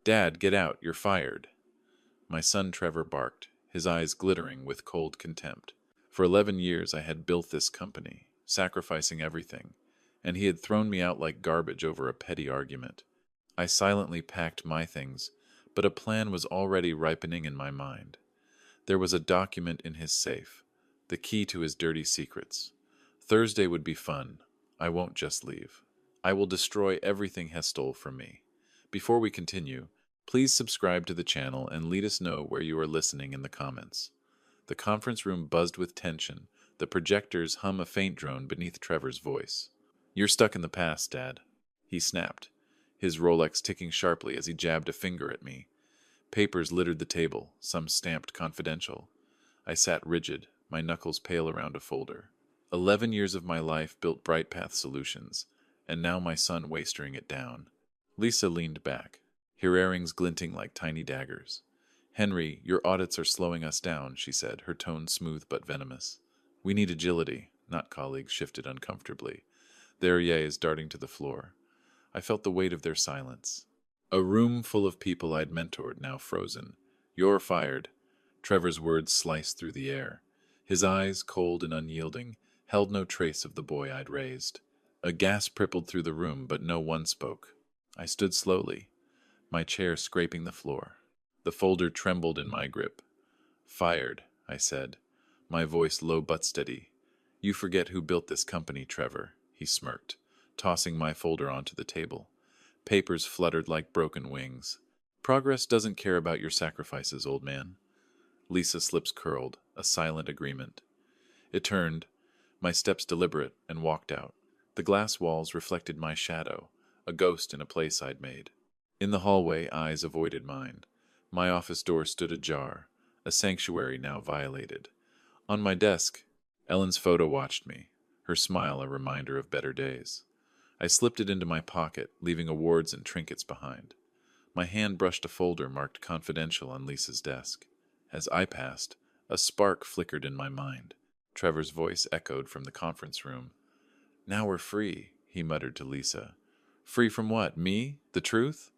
"Dad, get out, you're fired." My son Trevor barked, his eyes glittering with cold contempt. For 11 years I had built this company, sacrificing everything, and he had thrown me out like garbage over a petty argument. I silently packed my things, but a plan was already ripening in my mind. There was a document in his safe, the key to his dirty secrets. Thursday would be fun. I won't just leave. I will destroy everything Hess stole from me. Before we continue, please subscribe to the channel and let us know where you are listening in the comments. The conference room buzzed with tension, the projectors hum a faint drone beneath Trevor's voice. "You're stuck in the past, Dad," he snapped, his Rolex ticking sharply as he jabbed a finger at me. Papers littered the table, some stamped confidential. I sat rigid, my knuckles pale around a folder. 11 years of my life built BrightPath Solutions, and now my son wastering it down. Lisa leaned back, her earrings glinting like tiny daggers. "Henry, your audits are slowing us down," she said, her tone smooth but venomous. "We need agility," not colleagues shifted uncomfortably, their yays darting to the floor. I felt the weight of their silence. A room full of people I'd mentored, now frozen. "You're fired." Trevor's words sliced through the air. His eyes, cold and unyielding, held no trace of the boy I'd raised. A gasp rippled through the room, but no one spoke. I stood slowly, my chair scraping the floor. The folder trembled in my grip. "Fired," I said, my voice low but steady. "You forget who built this company, Trevor," he smirked, tossing my folder onto the table. Papers fluttered like broken wings. "Progress doesn't care about your sacrifices, old man." Lisa's lips curled, a silent agreement. It turned, my steps deliberate, and walked out. The glass walls reflected my shadow, a ghost in a place I'd made. In the hallway, eyes avoided mine. My office door stood ajar, a sanctuary now violated. On my desk, Ellen's photo watched me, her smile a reminder of better days. I slipped it into my pocket, leaving awards and trinkets behind. My hand brushed a folder marked confidential on Lisa's desk. As I passed, a spark flickered in my mind. Trevor's voice echoed from the conference room. "Now we're free," he muttered to Lisa. "Free from what? Me? The truth?"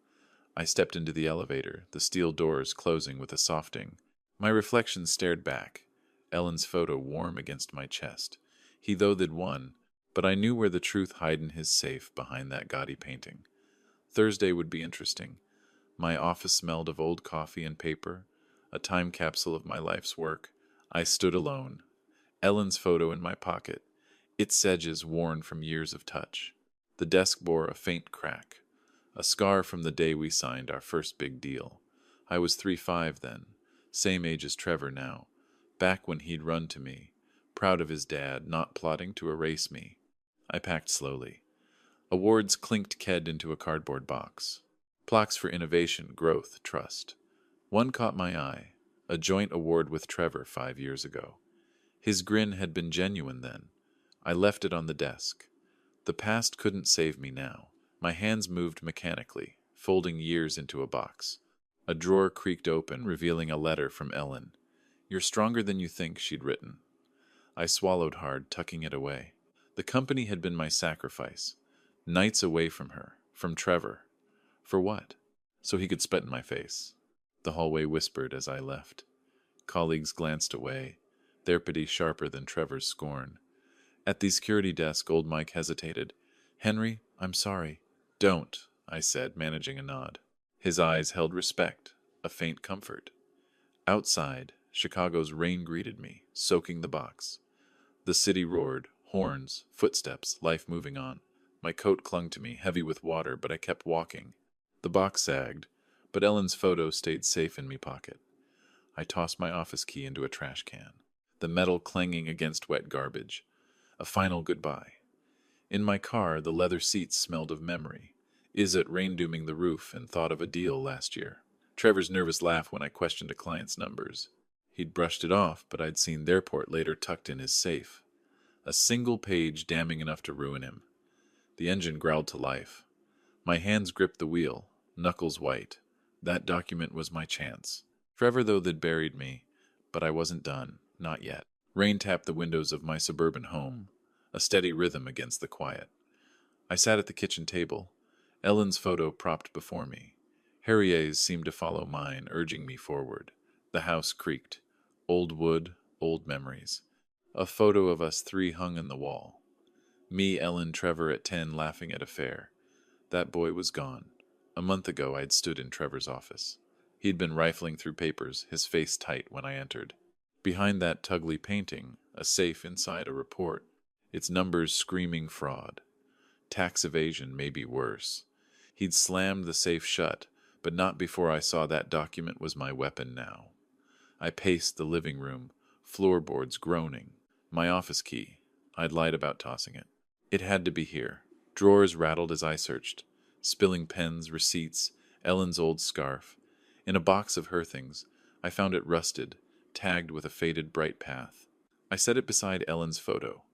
I stepped into the elevator, the steel doors closing with a softing. My reflection stared back, Ellen's photo warm against my chest. He though they'd won, but I knew where the truth hid in his safe behind that gaudy painting. Thursday would be interesting. My office smelled of old coffee and paper, a time capsule of my life's work. I stood alone, Ellen's photo in my pocket, its edges worn from years of touch. The desk bore a faint crack, a scar from the day we signed our first big deal. I was 3'5" then, same age as Trevor now, back when he'd run to me, proud of his dad, not plotting to erase me. I packed slowly. Awards clinked ked into a cardboard box. Plaques for innovation, growth, trust. One caught my eye, a joint award with Trevor 5 years ago. His grin had been genuine then. I left it on the desk. The past couldn't save me now. My hands moved mechanically, folding years into a box. A drawer creaked open, revealing a letter from Ellen. "You're stronger than you think," she'd written. I swallowed hard, tucking it away. The company had been my sacrifice. Nights away from her, from Trevor. For what? So he could spit in my face. The hallway whispered as I left. Colleagues glanced away, their pity sharper than Trevor's scorn. At the security desk, old Mike hesitated. "Henry, I'm sorry." "Don't," I said, managing a nod. His eyes held respect, a faint comfort. Outside, Chicago's rain greeted me, soaking the box. The city roared, horns, footsteps, life moving on. My coat clung to me, heavy with water, but I kept walking. The box sagged, but Ellen's photo stayed safe in me pocket. I tossed my office key into a trash can, the metal clanging against wet garbage. A final goodbye. In my car, the leather seats smelled of memory. Izzet rain-dooming the roof and thought of a deal last year. Trevor's nervous laugh when I questioned a client's numbers. He'd brushed it off, but I'd seen their port later tucked in his safe. A single page damning enough to ruin him. The engine growled to life. My hands gripped the wheel, knuckles white. That document was my chance. Trevor, though, they'd buried me, but I wasn't done, not yet. Rain tapped the windows of my suburban home, a steady rhythm against the quiet. I sat at the kitchen table, Ellen's photo propped before me. Harrier's seemed to follow mine, urging me forward. The house creaked. Old wood, old memories. A photo of us three hung in the wall. Me, Ellen, Trevor at 10 laughing at a fair. That boy was gone. A month ago I'd stood in Trevor's office. He'd been rifling through papers, his face tight when I entered. Behind that Tugly painting, a safe inside a report. Its numbers screaming fraud. Tax evasion may be worse. He'd slammed the safe shut, but not before I saw that document was my weapon now. I paced the living room, floorboards groaning. My office key. I'd lied about tossing it. It had to be here. Drawers rattled as I searched, spilling pens, receipts, Ellen's old scarf. In a box of her things, I found it rusted, tagged with a faded bright path. I set it beside Ellen's photo,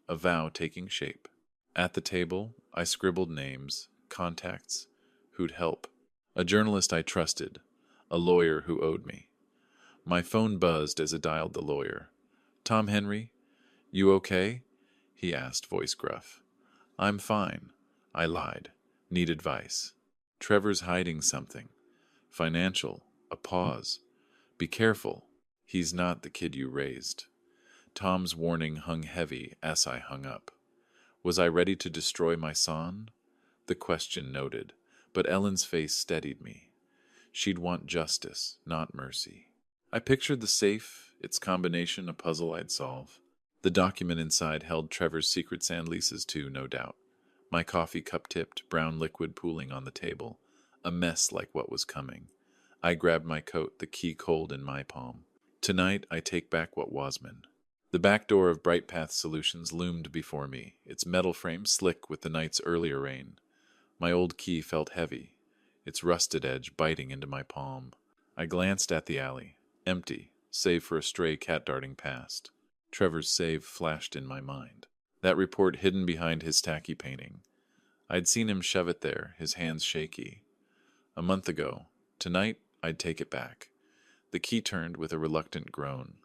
a vow taking shape. At the table, I scribbled names, contacts, who'd help. A journalist I trusted, a lawyer who owed me. My phone buzzed as I dialed the lawyer. "Tom Henry, you okay?" he asked, voice gruff. "I'm fine," I lied. "Need advice." "Trevor's hiding something. Financial. A pause. Be careful. He's not the kid you raised." Tom's warning hung heavy as I hung up. Was I ready to destroy my son? The question noted, but Ellen's face steadied me. She'd want justice, not mercy. I pictured the safe, its combination a puzzle I'd solve. The document inside held Trevor's secrets and Lisa's too, no doubt. My coffee cup tipped, brown liquid pooling on the table, a mess like what was coming. I grabbed my coat, the key cold in my palm. Tonight, I take back what was mine. The back door of Bright Path Solutions loomed before me, its metal frame slick with the night's earlier rain. My old key felt heavy, its rusted edge biting into my palm. I glanced at the alley, empty, save for a stray cat darting past. Trevor's save flashed in my mind. That report hidden behind his tacky painting. I'd seen him shove it there, his hands shaky. A month ago. Tonight, I'd take it back. The key turned with a reluctant groan.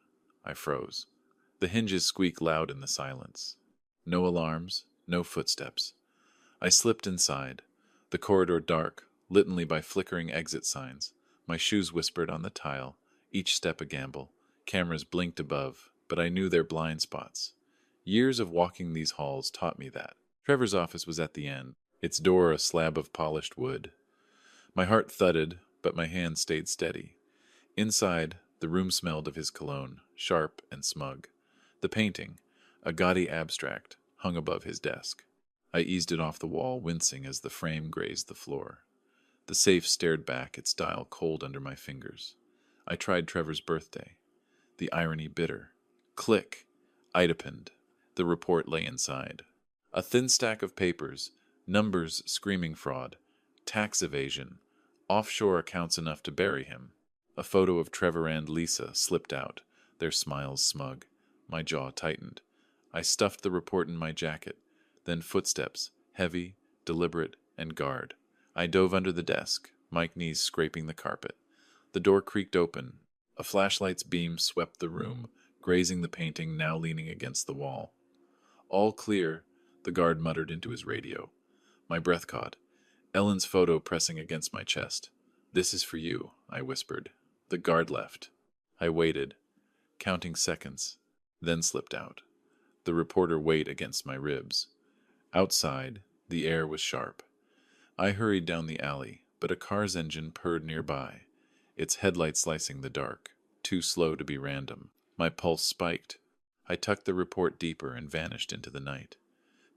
I froze. The hinges squeaked loud in the silence. No alarms, no footsteps. I slipped inside. The corridor dark, lit only by flickering exit signs. My shoes whispered on the tile, each step a gamble. Cameras blinked above, but I knew their blind spots. Years of walking these halls taught me that. Trevor's office was at the end, its door a slab of polished wood. My heart thudded, but my hand stayed steady. Inside, the room smelled of his cologne, sharp and smug. The painting, a gaudy abstract, hung above his desk. I eased it off the wall, wincing as the frame grazed the floor. The safe stared back, its dial cold under my fingers. I tried Trevor's birthday. The irony bitter. Click! I'd opened. The report lay inside. A thin stack of papers, numbers screaming fraud, tax evasion, offshore accounts enough to bury him. A photo of Trevor and Lisa slipped out, their smiles smug. My jaw tightened. I stuffed the report in my jacket. Then footsteps, heavy, deliberate, and guard. I dove under the desk, my knees scraping the carpet. The door creaked open. A flashlight's beam swept the room, grazing the painting now leaning against the wall. "All clear," the guard muttered into his radio. My breath caught. Ellen's photo pressing against my chest. "This is for you," I whispered. The guard left. I waited, counting seconds, then slipped out. The reporter weighed against my ribs. Outside, the air was sharp. I hurried down the alley, but a car's engine purred nearby, its headlights slicing the dark, too slow to be random. My pulse spiked. I tucked the report deeper and vanished into the night.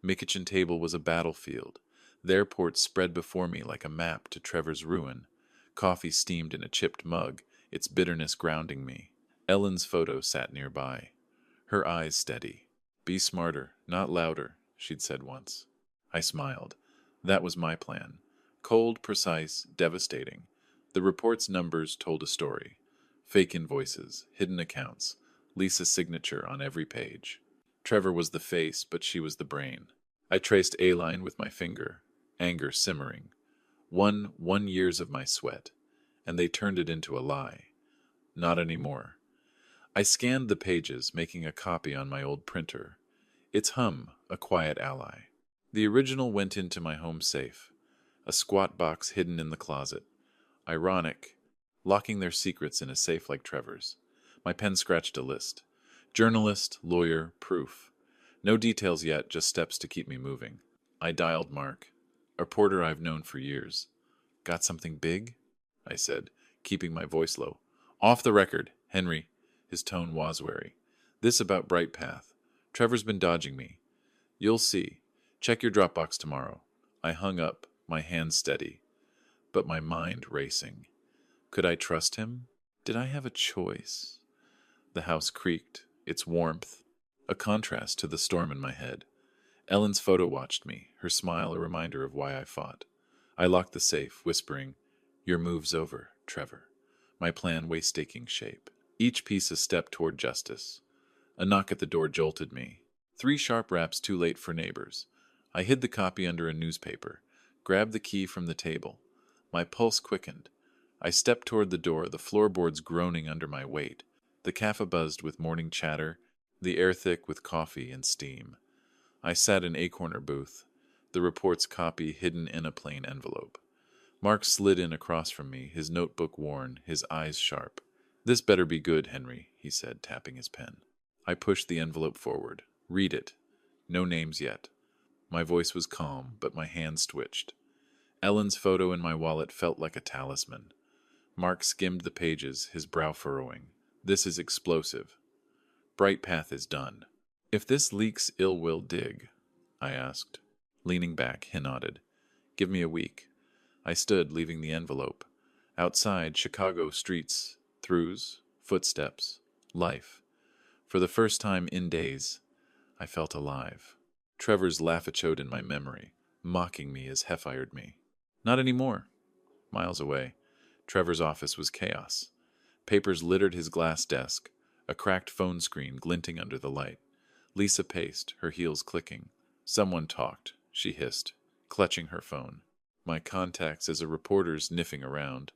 Mikitchen Table was a battlefield. Their port spread before me like a map to Trevor's ruin. Coffee steamed in a chipped mug, its bitterness grounding me. Ellen's photo sat nearby, her eyes steady. "Be smarter, not louder," she'd said once. I smiled. That was my plan. Cold, precise, devastating. The report's numbers told a story. Fake invoices, hidden accounts, Lisa's signature on every page. Trevor was the face, but she was the brain. I traced a line with my finger, anger simmering. 1 years of my sweat, and they turned it into a lie. Not anymore. I scanned the pages, making a copy on my old printer. Its hum, a quiet ally. The original went into my home safe, a squat box hidden in the closet. Ironic. Locking their secrets in a safe like Trevor's. My pen scratched a list. Journalist, lawyer, proof. No details yet, just steps to keep me moving. I dialed Mark, a reporter I've known for years. Got something big? I said, keeping my voice low. Off the record, Henry. His tone was wary. This about Bright Path. Trevor's been dodging me. You'll see. Check your Dropbox tomorrow. I hung up, my hands steady, but my mind racing. Could I trust him? Did I have a choice? The house creaked, its warmth, a contrast to the storm in my head. Ellen's photo watched me, her smile a reminder of why I fought. I locked the safe, whispering, "Your move's over, Trevor." My plan waist taking shape. Each piece a step toward justice. A knock at the door jolted me. 3 sharp raps too late for neighbors. I hid the copy under a newspaper, grabbed the key from the table. My pulse quickened. I stepped toward the door, the floorboards groaning under my weight. The cafe buzzed with morning chatter, the air thick with coffee and steam. I sat in a corner booth, the report's copy hidden in a plain envelope. Mark slid in across from me, his notebook worn, his eyes sharp. "This better be good, Henry," he said, tapping his pen. I pushed the envelope forward. "Read it. No names yet." My voice was calm, but my hands twitched. Ellen's photo in my wallet felt like a talisman. Mark skimmed the pages, his brow furrowing. "This is explosive. Bright Path is done." "If this leaks, ill will dig," I asked. Leaning back, he nodded. "Give me a week." I stood, leaving the envelope. Outside, Chicago streets, throughs, footsteps, life. For the first time in days, I felt alive. Trevor's laugh echoed in my memory, mocking me as he fired me. Not anymore. Miles away, Trevor's office was chaos. Papers littered his glass desk, a cracked phone screen glinting under the light. Lisa paced, her heels clicking. Someone talked, she hissed, clutching her phone. My contacts as a reporter sniffing around.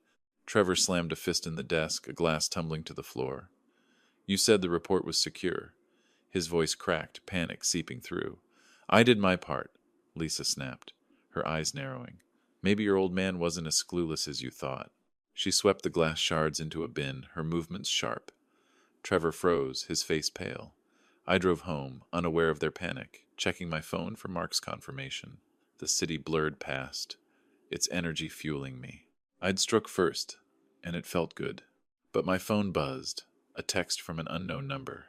Trevor slammed a fist in the desk, a glass tumbling to the floor. "You said the report was secure." His voice cracked, panic seeping through. "I did my part," Lisa snapped, her eyes narrowing. "Maybe your old man wasn't as clueless as you thought." She swept the glass shards into a bin, her movements sharp. Trevor froze, his face pale. I drove home, unaware of their panic, checking my phone for Mark's confirmation. The city blurred past, its energy fueling me. I'd struck first, and it felt good. But my phone buzzed, a text from an unknown number.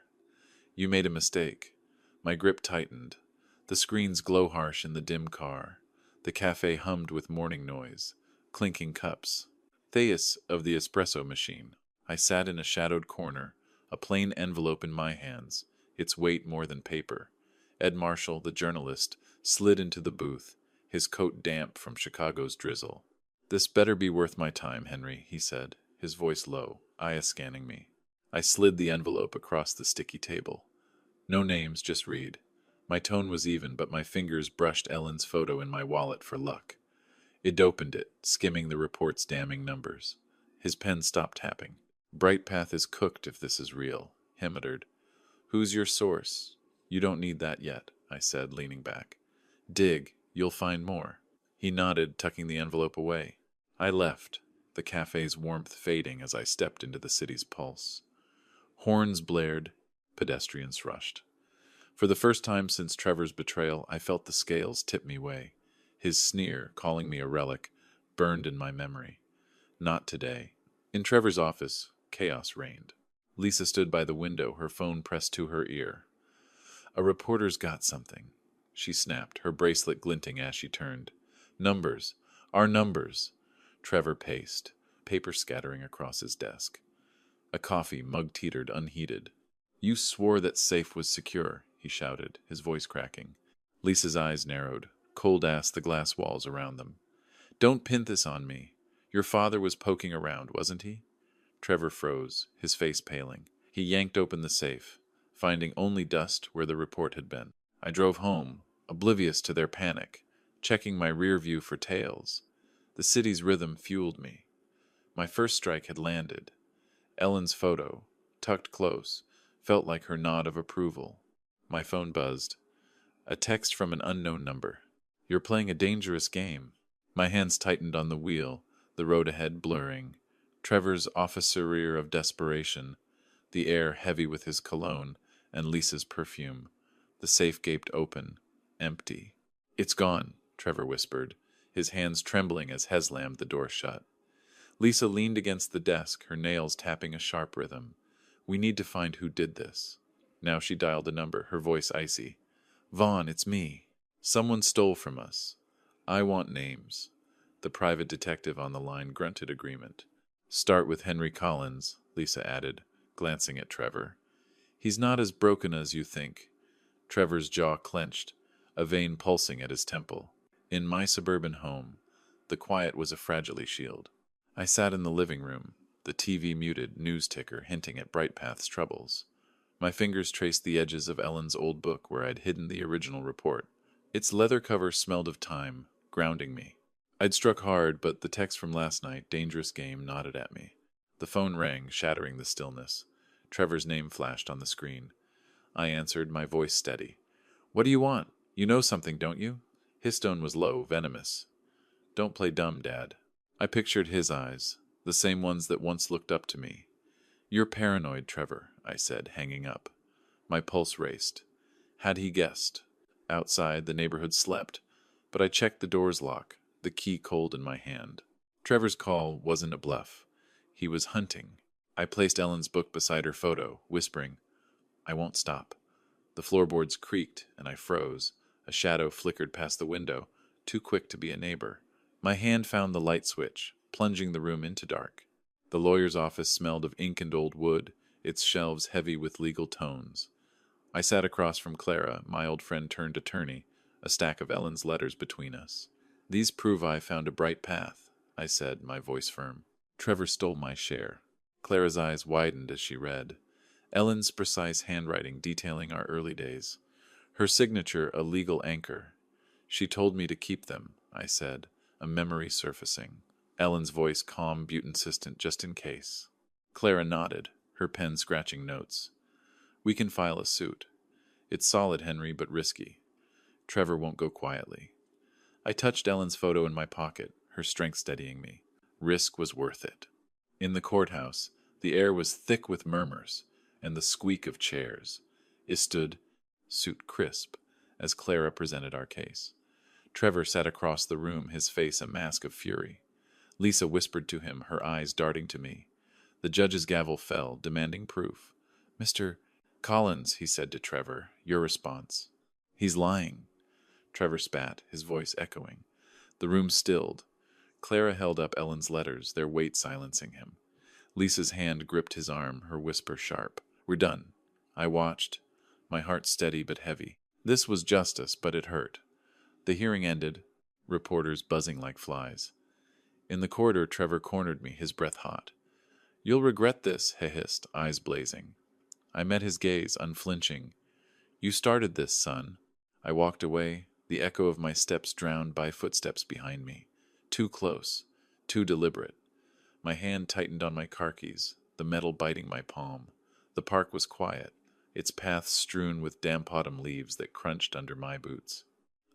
"You made a mistake." My grip tightened. The screens glow-harsh in the dim car. The cafe hummed with morning noise, clinking cups. Thais of the espresso machine. I sat in a shadowed corner, a plain envelope in my hands, its weight more than paper. Ed Marshall, the journalist, slid into the booth, his coat damp from Chicago's drizzle. "This better be worth my time, Henry," he said, his voice low, eyes scanning me. I slid the envelope across the sticky table. "No names, just read." My tone was even, but my fingers brushed Ellen's photo in my wallet for luck. It opened it, skimming the report's damning numbers. His pen stopped tapping. "Bright Path is cooked if this is real," he muttered. "Who's your source?" "You don't need that yet," I said, leaning back. "Dig, you'll find more." He nodded, tucking the envelope away. I left, the cafe's warmth fading as I stepped into the city's pulse. Horns blared, pedestrians rushed. For the first time since Trevor's betrayal, I felt the scales tip me way. His sneer, calling me a relic, burned in my memory. Not today. In Trevor's office, chaos reigned. Lisa stood by the window, her phone pressed to her ear. "A reporter's got something," she snapped, her bracelet glinting as she turned. "Numbers. Our numbers." Trevor paced, paper scattering across his desk. A coffee mug teetered unheeded. "You swore that safe was secure," he shouted, his voice cracking. Lisa's eyes narrowed, cold as the glass walls around them. "Don't pin this on me. Your father was poking around, wasn't he?" Trevor froze, his face paling. He yanked open the safe, finding only dust where the report had been. I drove home, oblivious to their panic, checking my rear view for tails. The city's rhythm fueled me. My first strike had landed. Ellen's photo, tucked close, felt like her nod of approval. My phone buzzed. A text from an unknown number. "You're playing a dangerous game." My hands tightened on the wheel, the road ahead blurring, Trevor's officer of desperation, the air heavy with his cologne and Lisa's perfume. The safe gaped open, empty. "It's gone," Trevor whispered, his hands trembling as Hes slammed the door shut. Lisa leaned against the desk, her nails tapping a sharp rhythm. "We need to find who did this." Now she dialed a number, her voice icy. "Vaughn, it's me. Someone stole from us. I want names." The private detective on the line grunted agreement. "Start with Henry Collins," Lisa added, glancing at Trevor. "He's not as broken as you think." Trevor's jaw clenched, a vein pulsing at his temple. In my suburban home, the quiet was a fragile shield. I sat in the living room, the TV muted, news ticker hinting at Brightpath's troubles. My fingers traced the edges of Ellen's old book where I'd hidden the original report. Its leather cover smelled of time, grounding me. I'd struck hard, but the text from last night, "Dangerous Game," nodded at me. The phone rang, shattering the stillness. Trevor's name flashed on the screen. I answered, my voice steady. "What do you want? You know something, don't you?" His tone was low, venomous. "Don't play dumb, Dad." I pictured his eyes, the same ones that once looked up to me. "You're paranoid, Trevor," I said, hanging up. My pulse raced. Had he guessed? Outside, the neighborhood slept, but I checked the door's lock, the key cold in my hand. Trevor's call wasn't a bluff. He was hunting. I placed Ellen's book beside her photo, whispering, "I won't stop." The floorboards creaked, and I froze. A shadow flickered past the window, too quick to be a neighbor. My hand found the light switch, plunging the room into dark. The lawyer's office smelled of ink and old wood, its shelves heavy with legal tomes. I sat across from Clara, my old friend turned attorney, a stack of Ellen's letters between us. "These prove I found a bright path," I said, my voice firm. "Trevor stole my share." Clara's eyes widened as she read. Ellen's precise handwriting detailing our early days. Her signature a legal anchor. "She told me to keep them," I said, a memory surfacing. Ellen's voice calm but insistent, "just in case." Clara nodded, her pen scratching notes. "We can file a suit. It's solid, Henry, but risky. Trevor won't go quietly." I touched Ellen's photo in my pocket, her strength steadying me. Risk was worth it. In the courthouse, the air was thick with murmurs and the squeak of chairs. It stood, suit crisp, as Clara presented our case. Trevor sat across the room, his face a mask of fury. Lisa whispered to him, her eyes darting to me. The judge's gavel fell, demanding proof. "Mr. Collins," he said to Trevor, "your response." "He's lying." Trevor spat, his voice echoing. The room stilled. Clara held up Ellen's letters, their weight silencing him. Lisa's hand gripped his arm, her whisper sharp. "We're done." I watched, my heart steady but heavy. This was justice, but it hurt. The hearing ended, reporters buzzing like flies. In the corridor, Trevor cornered me, his breath hot. "You'll regret this," he hissed, eyes blazing. I met his gaze, unflinching. "You started this, son." I walked away, the echo of my steps drowned by footsteps behind me. Too close, too deliberate. My hand tightened on my car keys, the metal biting my palm. The park was quiet, its paths strewn with damp autumn leaves that crunched under my boots.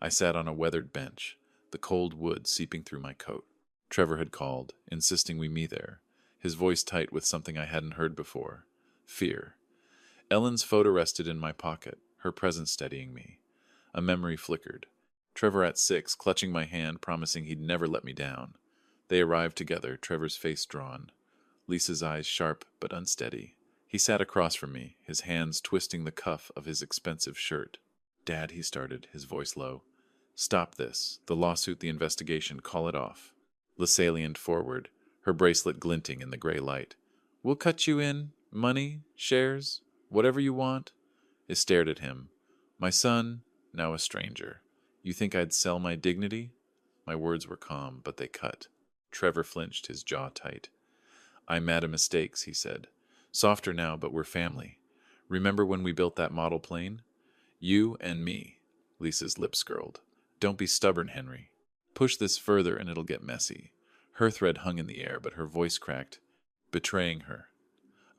I sat on a weathered bench, the cold wood seeping through my coat. Trevor had called, insisting we meet there, his voice tight with something I hadn't heard before. Fear. Ellen's photo rested in my pocket, her presence steadying me. A memory flickered. Trevor at 6, clutching my hand, promising he'd never let me down. They arrived together, Trevor's face drawn. Lisa's eyes sharp but unsteady. He sat across from me, his hands twisting the cuff of his expensive shirt. "Dad," he started, his voice low. "Stop this. The lawsuit, the investigation, call it off." Lisa leaned forward, her bracelet glinting in the gray light. "We'll cut you in. Money, shares, whatever you want." I stared at him. My son, now a stranger. "You think I'd sell my dignity?" My words were calm, but they cut. Trevor flinched, his jaw tight. "I made a mistakes," he said. "Softer now, but we're family. Remember when we built that model plane? You and me." Lisa's lips curled. "Don't be stubborn, Henry. Push this further and it'll get messy." Her thread hung in the air, but her voice cracked. "Betraying her."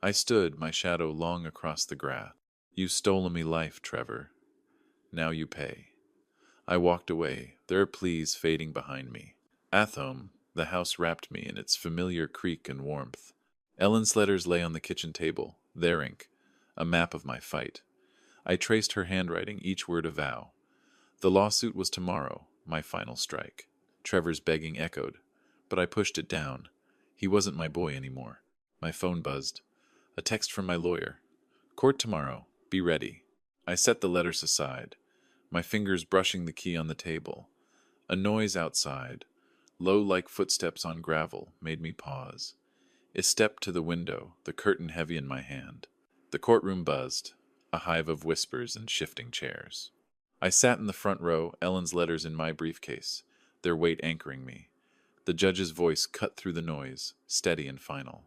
I stood, my shadow long across the grass. "You stolen me life, Trevor. Now you pay." I walked away, their pleas fading behind me. Athome, The house wrapped me in its familiar creak and warmth. Ellen's letters lay on the kitchen table, their ink, a map of my fight. I traced her handwriting, each word a vow. The lawsuit was tomorrow, my final strike. Trevor's begging echoed, but I pushed it down. He wasn't my boy anymore. My phone buzzed. A text from my lawyer. Court tomorrow. Be ready. I set the letters aside, my fingers brushing the key on the table. A noise outside, low like footsteps on gravel, made me pause. I stepped to the window, the curtain heavy in my hand. The courtroom buzzed, a hive of whispers and shifting chairs. I sat in the front row, Ellen's letters in my briefcase, their weight anchoring me. The judge's voice cut through the noise, steady and final.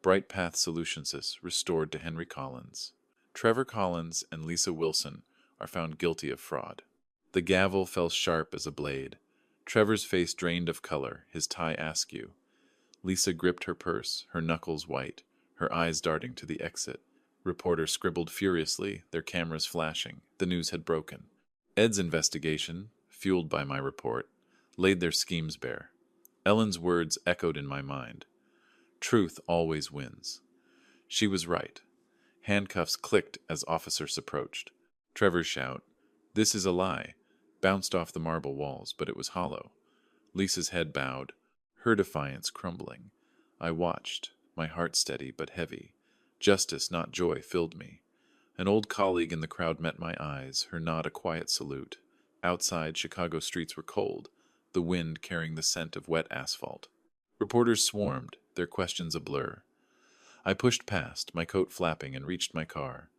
Bright Path Solutions restored to Henry Collins. Trevor Collins and Lisa Wilson are found guilty of fraud. The gavel fell sharp as a blade. Trevor's face drained of color, his tie askew. Lisa gripped her purse, her knuckles white, her eyes darting to the exit. Reporters scribbled furiously, their cameras flashing. The news had broken. Ed's investigation, fueled by my report, laid their schemes bare. Ellen's words echoed in my mind. Truth always wins. She was right. Handcuffs clicked as officers approached. Trevor's shout, "This is a lie," bounced off the marble walls, but it was hollow. Lisa's head bowed, her defiance crumbling. I watched, my heart steady but heavy. Justice, not joy, filled me. An old colleague in the crowd met my eyes, her nod a quiet salute. Outside, Chicago streets were cold, the wind carrying the scent of wet asphalt. Reporters swarmed, their questions a blur. I pushed past, my coat flapping, and reached my car.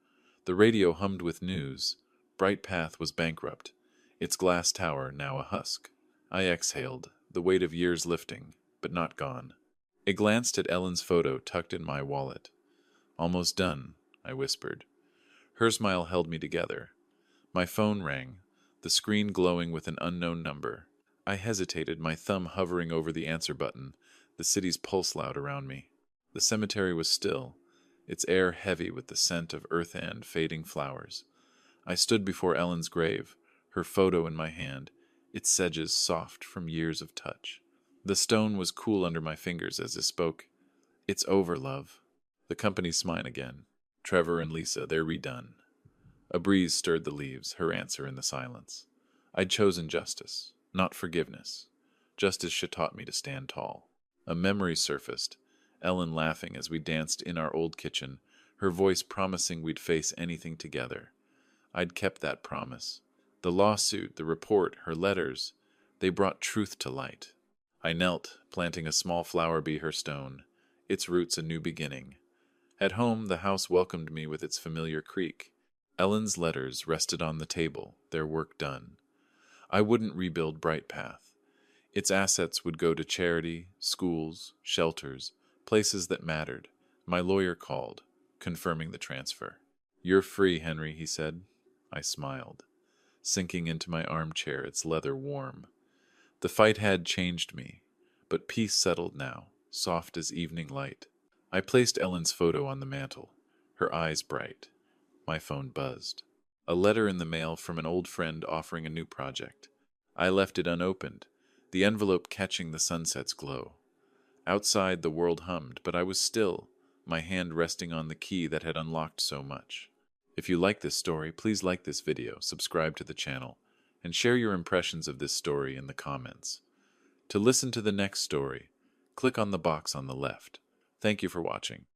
The radio hummed with news. Bright Path was bankrupt, its glass tower now a husk. I exhaled, the weight of years lifting, but not gone. I glanced at Ellen's photo tucked in my wallet. Almost done, I whispered. Her smile held me together. My phone rang, the screen glowing with an unknown number. I hesitated, my thumb hovering over the answer button, the city's pulse loud around me. The cemetery was still, its air heavy with the scent of earth and fading flowers. I stood before Ellen's grave, her photo in my hand, its sedges soft from years of touch. The stone was cool under my fingers as I spoke. It's over, love. The company smiled again. Trevor and Lisa, they're redone. A breeze stirred the leaves, her answer in the silence. I'd chosen justice, not forgiveness. Justice should taught me to stand tall. A memory surfaced, Ellen laughing as we danced in our old kitchen, her voice promising we'd face anything together. I'd kept that promise. The lawsuit, the report, her letters, they brought truth to light. I knelt, planting a small flower be her stone, its roots a new beginning. At home, the house welcomed me with its familiar creak. Ellen's letters rested on the table, their work done. I wouldn't rebuild Bright Path. Its assets would go to charity, schools, shelters, places that mattered. My lawyer called, confirming the transfer. You're free, Henry, he said. I smiled, sinking into my armchair, its leather warm. The fight had changed me, but peace settled now, soft as evening light. I placed Ellen's photo on the mantel, her eyes bright. My phone buzzed. A letter in the mail from an old friend offering a new project. I left it unopened, the envelope catching the sunset's glow. Outside, the world hummed, but I was still, my hand resting on the key that had unlocked so much. If you like this story, please like this video, subscribe to the channel, and share your impressions of this story in the comments. To listen to the next story, click on the box on the left. Thank you for watching.